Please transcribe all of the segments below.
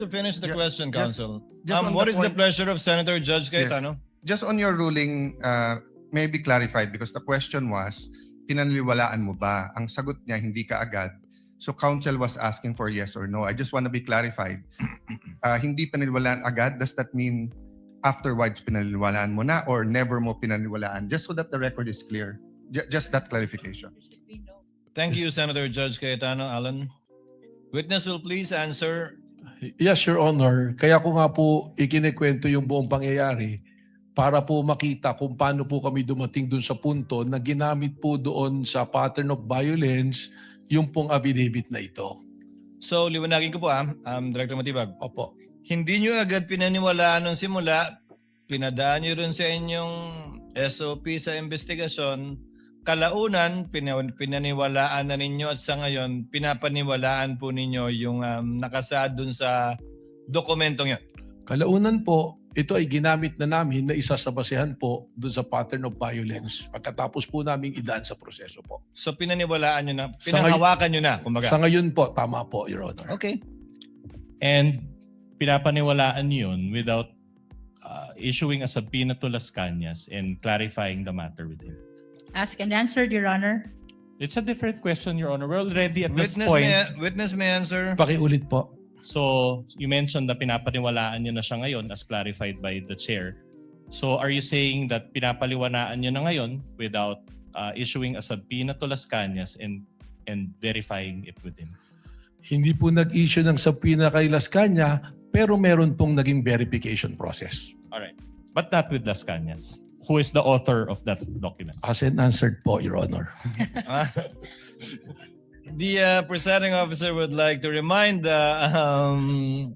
To finish the Yeah, question, Counsel. on What the is the point- pleasure of Senator Judge Cayetano? Just on your ruling, may be clarified because the question was, pinaniniwalaan mo ba? Ang sagot niya, hindi ka agad. So counsel was asking for yes or no. I just want to be clarified. Hindi pinaniniwalaan agad, does that mean afterwards pinaniniwalaan mo na or never mo pinaniniwalaan? Just so that the record is clear. Just that clarification. Thank you, Senator Judge Cayetano. Alan. Witness will please answer. Yes, Your Honor. Kaya ko nga po ikinikwento yung buong pangyayari para po makita kung paano po kami dumating dun sa punto na ginamit po doon sa pattern of violence yung pong affidavit na ito. So, liwanagin ko po Director Matibag. Opo. Hindi nyo agad pinaniwalaan nung simula, pinadaan nyo rin sa inyong SOP sa investigasyon, kalaunan, pinaniwalaan na ninyo at sa ngayon, pinapaniwalaan po ninyo yung nakasaad dun sa dokumentong yun. Kalaunan po, ito ay ginamit na namin na isa sa basehan po doon sa pattern of violence pagkatapos po namin idaan sa proseso po. So, pinaniwalaan nyo na, Sa pinanghawakan nyo na, kumbaga. Sa ngayon po, tama po, Your Honor. Okay. And pinapaniwalaan yun without issuing a subpoena to Las Cañas and clarifying the matter with him. Ask and answered, Your Honor. It's a different question, Your Honor. We're already at this Witness point. witness may answer. Pakiulit po. So, you mentioned na pinapaniwalaan nyo na siya ngayon as clarified by the chair. So, are you saying that pinapaliwanaan nyo na ngayon without issuing a subpoena to Las Cañas and verifying it with him? Hindi po nag-issue ng subpoena kay Las Cañas, pero meron pong naging verification process. Alright. But not with Las Cañas. Who is the author of that document? As and answered po, Your Honor. The presiding officer would like to remind the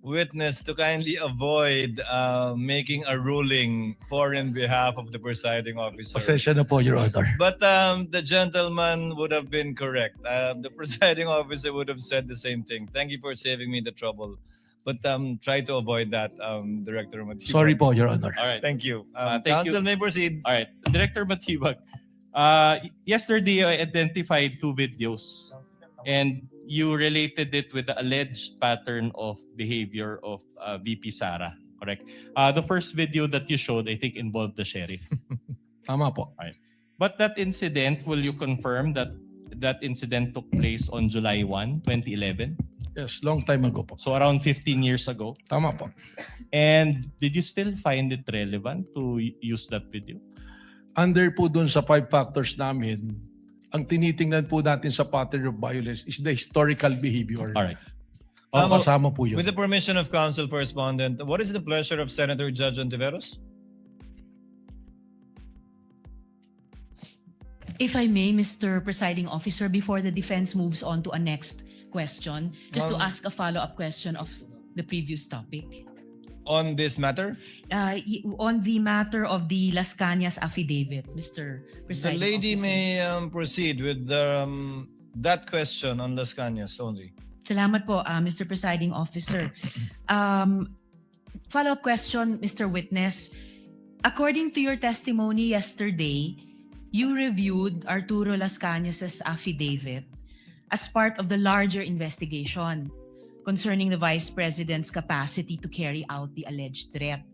witness to kindly avoid making a ruling for and behalf of the presiding officer. Pasensya na po, Your Honor. But the gentleman would have been correct. The presiding officer would have said the same thing. Thank you for saving me the trouble. But try to avoid that, Director Matibag. Sorry po, Your Honor. All right. Thank you. Thank Counsel may proceed. All right. Director Matibag, yesterday I identified 2 videos and you related it with the alleged pattern of behavior of VP Sara, correct? The first video that you showed, I think, involved the sheriff. Tama po. But that incident, will you confirm that that incident took place on July 1, 2011? Yes, long time ago po. So around 15 years ago. Tama po. And did you still find it relevant to use that video? Under po dun sa 5 factors namin, ang tinitingnan po natin sa pattern of violence is the historical behavior. All right. Kasama po yun. With the permission of counsel for respondent, what is the pleasure of Senator Judge Ontiveros? If I may, Mr. Presiding Officer, before the defense moves on to a next question, just to ask a follow-up question of the previous topic. On this matter? On the matter of the Las Cañas affidavit, Mr. The Presiding lady Officer. may proceed with that question on Las Cañas only. Salamat po, Mr. Presiding Officer. Follow-up question, Mr. Witness. According to your testimony yesterday, you reviewed Arturo Las Cañas' affidavit as part of the larger investigation concerning the Vice President's capacity to carry out the alleged threat.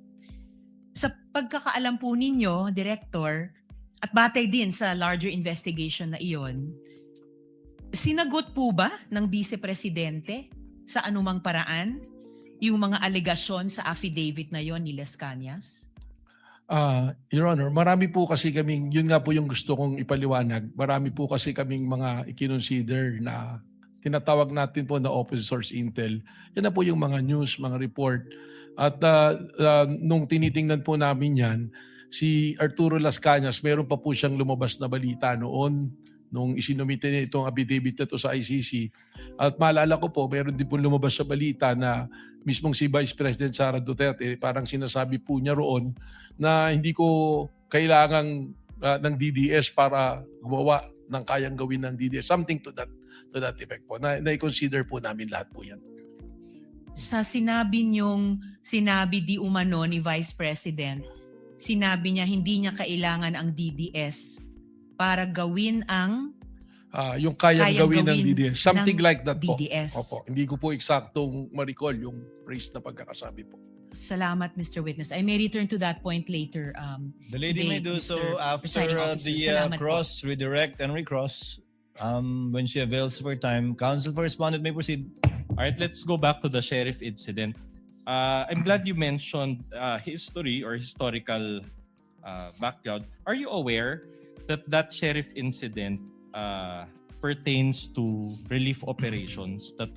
Sa pagkakaalam po ninyo, Director, at batay din sa larger investigation na iyon, sinagot po ba ng Vice Presidente sa anumang paraan yung mga alegasyon sa affidavit na yon ni Las Cañas? Your Honor, marami po kasi kaming, yun nga po yung gusto kong ipaliwanag, marami po kasi kaming mga i-consider na tinatawag natin po na open source intel. Yan na po yung mga news, mga report. At nung tinitingnan po namin yan, si Arturo Las Cañas, meron pa po siyang lumabas na balita noon nung isinumite niya itong affidavit na to sa ICC. At maalala ko po, meron din po lumabas sa balita na mismong si Vice President Sara Duterte, parang sinasabi po niya roon na hindi ko kailangan ng DDS para gumawa ng kayang gawin ng DDS. Something to that effect po. Na-consider po namin lahat po yan. Sa sinabi di umano ni Vice President, sinabi niya hindi niya kailangan ang DDS para gawin ang yung kayang Kayang gawin ng gawin DDS. Something ng like that po. DDS. Opo. Hindi ko po eksaktong ma-recall yung phrase na pagkakasabi po. Salamat, Mr. Witness. I may return to that point later. The lady may Today, do so Mr. after Presiding Officer. the Salamat po. cross, redirect, and recross. When she avails for time, counsel for respondent may proceed. All right, let's go back to the sheriff incident. I'm glad you mentioned history or historical background. Are you aware that that sheriff incident pertains to relief operations that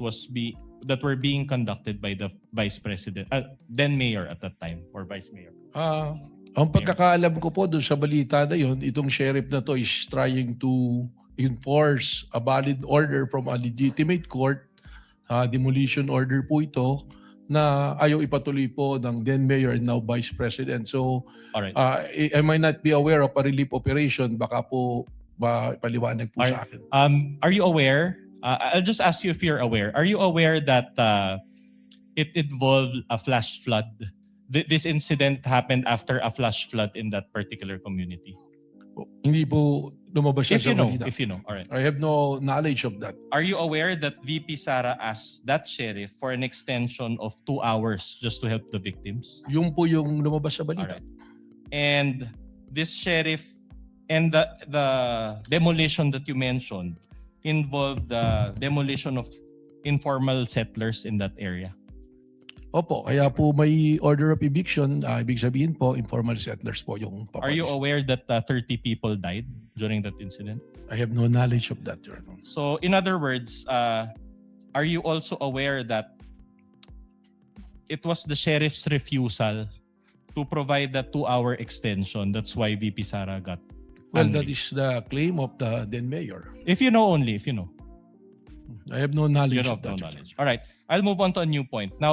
were being conducted by the vice president, then mayor at that time, or vice mayor? Ang pagkakaalam ko po doon sa balita na yon, itong sheriff na to is trying to enforce a valid order from a legitimate court, demolition order po ito, na ayaw ipatuloy po ng then mayor and now vice president. So, All right. I might not be aware of a relief operation. Baka po paliwanag po sa akin. Are you aware? I'll just ask you if you're aware. Are you aware that it involved a flash flood? This incident happened after a flash flood in that particular community. Hindi po lumabas siya If sa you know, balita. if you know. All right. I have no knowledge of that. Are you aware that VP Sara asked that sheriff for an extension of 2 hours just to help the victims? Yung po yung lumabas sa All balita. right. And this sheriff and the demolition that you mentioned involved the demolition of informal settlers in that area. Opo, kaya po may order of eviction. Ibig sabihin po, informal settlers po yung Are you papalish. aware that 30 people died during that incident? I have no knowledge of that, Your Honor. So in other words, are you also aware that it was the sheriff's refusal to provide the 2-hour extension? That's why VP Sara got Well, that angry. is the claim of the then mayor. If you know only, if you know. I have no You knowledge have of no that. knowledge. All right. I'll move on to a new point. Now,